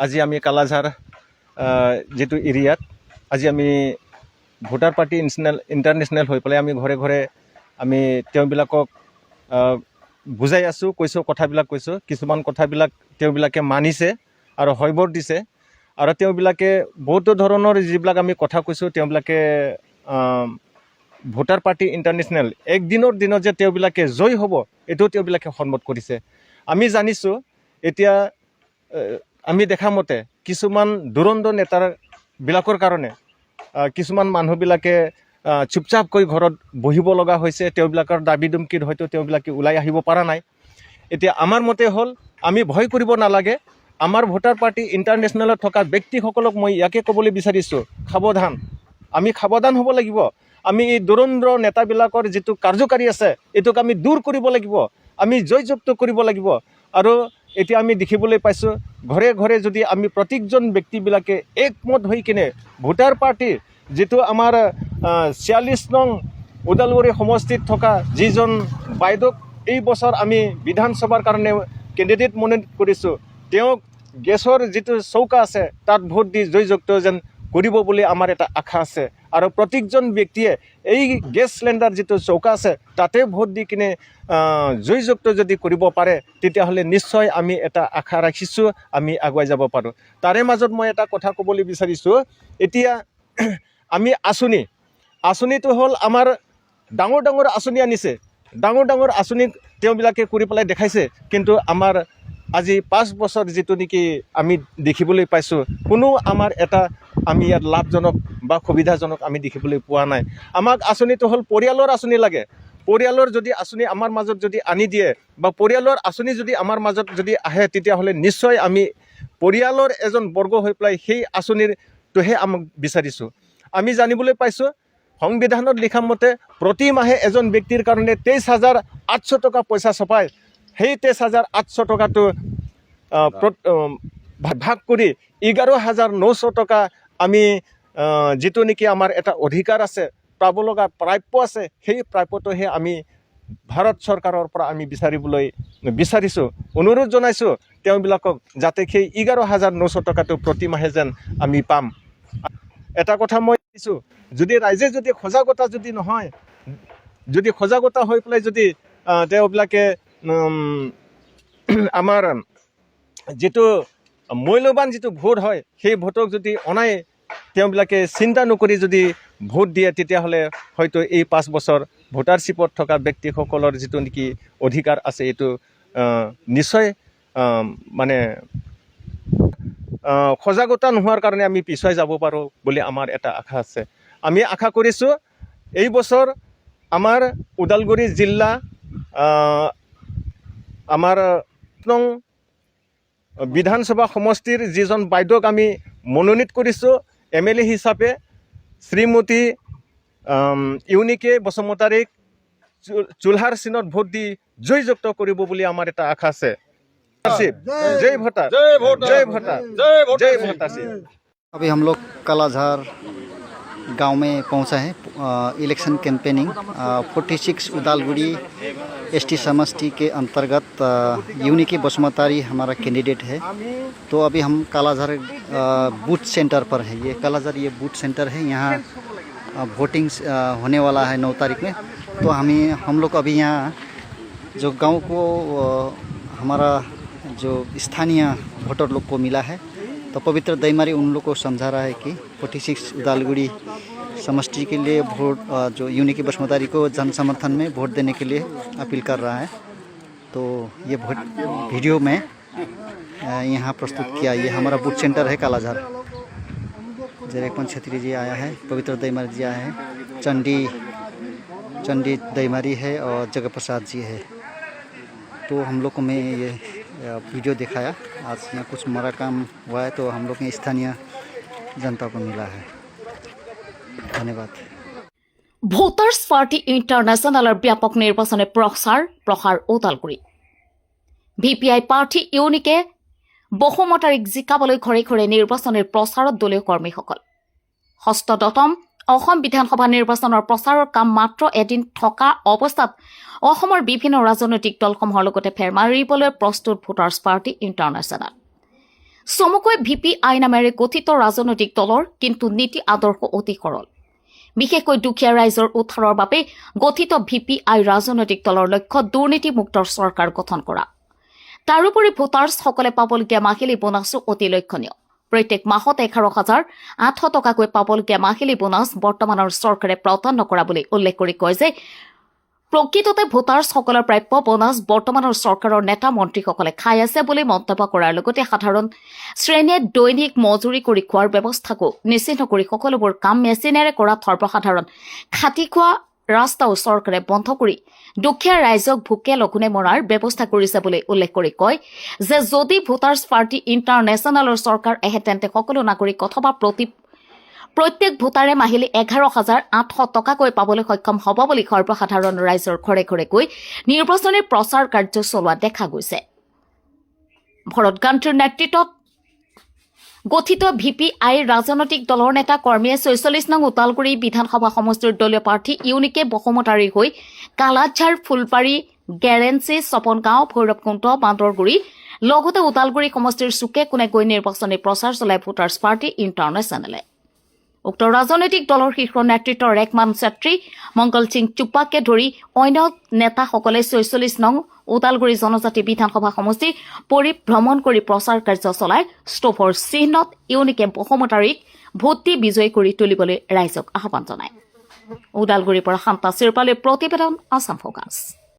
আজি আমি কালাঝাৰ যেটো এৰিয়াত আজি আমি ভোটাৰ পাৰ্টি ইণ্টাৰনেশ্যনেল হৈ পেলাই আমি ঘৰে ঘৰে আমি তেওঁবিলাকক বুজাই আছোঁ, কৈছোঁ, কথাবিলাক কৈছোঁ। কিছুমান কথাবিলাক তেওঁবিলাকে মানিছে আৰু হয়বৰ দিছে আৰু তেওঁবিলাকে বহুতো ধৰণৰ যিবিলাক আমি কথা কৈছোঁ তেওঁবিলাকে ভোটাৰ পাৰ্টি ইণ্টাৰনেশ্যনেল একদিনৰ দিনত যে তেওঁবিলাকে জয় হ'ব এইটো তেওঁবিলাকে সন্মত কৰিছে। আমি জানিছোঁ এতিয়া আমি দেখা মতে কিছুমান দুৰন্ত নেতাবিলাকৰ কাৰণে কিছুমান মানুহবিলাকে চুপচাপকৈ ঘৰত বহিব লগা হৈছে। তেওঁবিলাকৰ দাবী দুমকিত হয়তো তেওঁবিলাকে ওলাই আহিব পৰা নাই। এতিয়া আমাৰ মতে হ'ল আমি ভয় কৰিব নালাগে। আমাৰ ভোটাৰ পাৰ্টি ইণ্টাৰনেশ্যনেলত থকা ব্যক্তিসকলক মই ইয়াকে ক'বলৈ বিচাৰিছোঁ, সাৱধান। আমি সাৱধান হ'ব লাগিব। আমি এই দুৰন্ত নেতাবিলাকৰ যিটো কাৰ্যকাৰী আছে এইটোক আমি দূৰ কৰিব লাগিব, আমি জয়যুক্ত কৰিব লাগিব। আৰু এতিয়া আমি দেখিবলৈ পাইছোঁ ঘৰে ঘৰে যদি আমি প্ৰত্যেকজন ব্যক্তিবিলাকে একমত হৈ কিনে ভোটাৰ পাৰ্টিৰ যিটো আমাৰ 46 নং ওদালগুৰি সমষ্টিত থকা যিজন বাইদেউক এই বছৰ আমি বিধানসভাৰ কাৰণে কেণ্ডিডেট মনোনীত কৰিছোঁ, তেওঁক গেছৰ যিটো চৌকা আছে তাত ভোট দি জয়যুক্ত যেন কৰিব বুলি আমাৰ এটা আশা আছে। আৰু প্ৰত্যেকজন ব্যক্তিয়ে এই গেছ চিলিণ্ডাৰ যিটো চৌকা আছে তাতে ভোট দি কিনে জয়যুক্ত যদি কৰিব পাৰে তেতিয়াহ'লে নিশ্চয় আমি এটা আশা ৰাখিছোঁ আমি আগুৱাই যাব পাৰোঁ। তাৰে মাজত মই এটা কথা ক'বলৈ বিচাৰিছোঁ। এতিয়া আমি আঁচনিটো হ'ল আমাৰ ডাঙৰ ডাঙৰ আঁচনি আনিছে, ডাঙৰ ডাঙৰ আঁচনি তেওঁবিলাকে কৰি পেলাই দেখাইছে। কিন্তু আমাৰ আজি 5 বছৰ যিটো নেকি আমি দেখিবলৈ পাইছোঁ কোনো আমাৰ এটা আমি ইয়াত লাভজনক বা সুবিধাজনক আমি দেখিবলৈ পোৱা নাই। আমাক আঁচনিটো হ'ল পৰিয়ালৰ আঁচনি লাগে। পৰিয়ালৰ যদি আঁচনি আমাৰ মাজত যদি আনি দিয়ে বা পৰিয়ালৰ আঁচনি যদি আমাৰ মাজত যদি আহে তেতিয়াহ'লে নিশ্চয় আমি পৰিয়ালৰ এজন বৰ্গ হৈ পেলাই সেই আঁচনিৰটোহে আমাক বিচাৰিছোঁ। আমি জানিবলৈ পাইছোঁ সংবিধানত লিখা মতে প্ৰতি মাহে এজন ব্যক্তিৰ কাৰণে 23,800 টকা পইচা ছপায়। সেই 23,800 টকাটো ভাগ কৰি 11,900 টকা আমি যিটো নেকি আমাৰ এটা অধিকাৰ আছে, পাব লগা প্ৰাপ্য আছে, সেই প্ৰাপ্যটোহে আমি ভাৰত চৰকাৰৰ পৰা আমি বিচাৰিবলৈ বিচাৰিছোঁ। অনুৰোধ জনাইছোঁ তেওঁবিলাকক যাতে সেই 11,900 টকাটো প্ৰতি মাহে যেন আমি পাম। এটা কথা মই দিছোঁ, যদি ৰাইজে যদি সজাগতা যদি নহয়, যদি সজাগতা হৈ পেলাই যদি তেওঁবিলাকে আমাৰ যিটো মূল্যৱান যিটো ভোট হয় সেই ভোটক যদি অনাই তেওঁবিলাকে চিন্তা নকৰি যদি ভোট দিয়ে তেতিয়াহ'লে হয়তো এই 5 বছৰ ভোটাৰশ্বিপত থকা ব্যক্তিসকলৰ যিটো নেকি অধিকাৰ আছে এইটো নিশ্চয় মানে সজাগতা নোহোৱাৰ কাৰণে আমি পিছুৱাই যাব পাৰোঁ বুলি আমাৰ এটা আশা আছে। আমি আশা কৰিছোঁ এই বছৰ আমাৰ ওদালগুৰি জিলা আমাৰ নং বিধানসভা সমষ্টিৰ যিজন বাইদেউক আমি মনোনীত কৰিছোঁ MLA হিচাপে, শ্ৰীমতী ইউনিকে বসুমতাৰীক চুলহাৰ চিনত ভোট দি জয়যুক্ত কৰিব বুলি আমাৰ এটা আশা আছে। जय भोटार, जय भोटार, जय भोटार। अभी हम लोग कालाझार गांव में पहुंचा है। इलेक्शन कैंपेनिंग 46 उदालगुड़ी ST समष्टि के अंतर्गत यूनिकी बसुमतारी हमारा कैंडिडेट है। तो अभी हम कालाझार बूथ सेंटर पर है। ये कालाझार ये बूथ सेंटर है। यहाँ वोटिंग होने वाला है 9 तारीख में। तो हम लोग अभी यहाँ जो गांव को हमारा जो स्थानीय वोटर लोग को मिला है, तो पवित्र दैमारी उन लोग को समझा रहा है कि 46 उदालगुड़ी समष्टि के लिए वोट जो यूनिकी बसुमतारी को जन समर्थन में वोट देने के लिए अपील कर रहा है। तो ये वोट वीडियो में यहाँ प्रस्तुत किया। ये हमारा बूथ सेंटर है कालाझार। जयरेखपन छेत्री जी आया है, पवित्र दैमारी जी आया है, चंडी दैमारी है और जगत प्रसाद जी है। तो हम लोग को मैं ये वीडियो दिखाया। आज यहाँ कुछ मरा काम हुआ है तो हम लोग ने स्थानीय जनता को मिला है। धन्यवाद। ভোটার্স পার্টি ইন্টারন্যাশনালের ব্যাপক নির্বাচনে প্রসার ওদালগুৰি। VPI প্ৰাৰ্থী ইউনিকে বসুমতাৰীক জিকাবলৈ ঘৰে ঘৰে নিৰ্বাচনী প্ৰচাৰত দলীয় কৰ্মীসকল। ষষ্ঠদশম অসম বিধানসভা নিৰ্বাচনৰ প্ৰচাৰৰ কাম মাত্ৰ এদিন থকা অৱস্থাত অসমৰ বিভিন্ন ৰাজনৈতিক দলসমূহৰ লগতে ফেৰ মাৰিবলৈ প্ৰস্তুত ভোটাৰ্ছ পাৰ্টি ইণ্টাৰনেশ্যনেল। চমুকৈ VPI নামেৰে গঠিত ৰাজনৈতিক দলৰ কিন্তু নীতি আদৰ্শ অতি সৰল বিশেষকৈ দুখীয়া ৰাইজৰ উদ্ধাৰৰ বাবে গঠিত VPI ৰাজনৈতিক দলৰ লক্ষ্য দুৰ্নীতিমুক্ত চৰকাৰ গঠন কৰা তাৰোপৰি ভোটাৰসকলে পাবলগীয়া মাহিলী বোনাছো অতি লক্ষণীয় প্ৰত্যেক মাহত 11,800 টকাকৈ পাবলগীয়া মাহিলী বোনাছ বৰ্তমানৰ চৰকাৰে প্ৰদান নকৰা বুলি উল্লেখ কৰি কয় যে প্ৰকৃততে ভোটাৰসকলৰ প্ৰাপ্য বোনাছ বৰ্তমানৰ চৰকাৰৰ নেতা মন্ত্ৰীসকলে খাই আছে বুলি মন্তব্য কৰাৰ লগতে সাধাৰণ শ্ৰেণীয়ে দৈনিক মজুৰি কৰি খোৱাৰ ব্যৱস্থাকো নিশ্চিত কৰি সকলোবোৰ কাম মেচিনেৰে কৰা সৰ্বসাধাৰণ খাটি খোৱা ৰাস্তাও চৰকাৰে বন্ধ কৰি দুখীয়া ৰাইজক ভোকে লঘোণে মৰাৰ ব্যৱস্থা কৰিছে বুলি উল্লেখ কৰি কয় যে যদি ভোটাৰ্ছ পাৰ্টি ইণ্টাৰনেশ্যনেলৰ চৰকাৰ আহে তেন্তে সকলো নাগৰিক অথবা প্ৰত্যেক ভোটাৰে মাহিলী 11,800 টকাকৈ পাবলৈ সক্ষম হ'ব বুলি সৰ্বসাধাৰণ ৰাইজৰ ঘৰে ঘৰে গৈ নিৰ্বাচনী প্ৰচাৰ কাৰ্য চলোৱা দেখা গৈছে ভৰত গান্তীৰ নেতৃত্বত গঠিত VPI ৰাজনৈতিক দলৰ নেতা কৰ্মীয়ে 46 নং ওতালগুৰি বিধানসভা সমষ্টিৰ দলীয় প্ৰাৰ্থী ইউনিকে বহুমতাৰী হৈ কালাঝাৰ ফুলবাৰী গেৰেঞ্চি চপনগাঁও ভৈৰৱকুণ্ড বান্দৰগুৰি লগতে ওতালগুৰি সমষ্টিৰ চুকে কোণে গৈ নিৰ্বাচনী প্ৰচাৰ চলায় ভোটাৰ্ছ পাৰ্টি ইণ্টাৰনেশ্যনেলে উক্ত ৰাজনৈতিক দলৰ শীৰ্ষ নেতৃত্বৰ ৰেকমান চেত্ৰী মংগল সিং চুপ্পাকে ধৰি অন্য নেতাসকলে 46 নং ওদালগুৰি জনজাতি বিধানসভা সমষ্টি পৰিভ্ৰমণ কৰি প্ৰচাৰ কাৰ্য চলাই ষ্টভৰ চিহ্নত ইউনিকে বহুমতাৰীক ভোট দি বিজয়ী কৰি তুলিবলৈ ৰাইজক আহ্বান জনায় ওদালগুৰিৰ পৰা শান্তা চিৰপালীৰ প্ৰতিবেদন আছাম ফোকাছ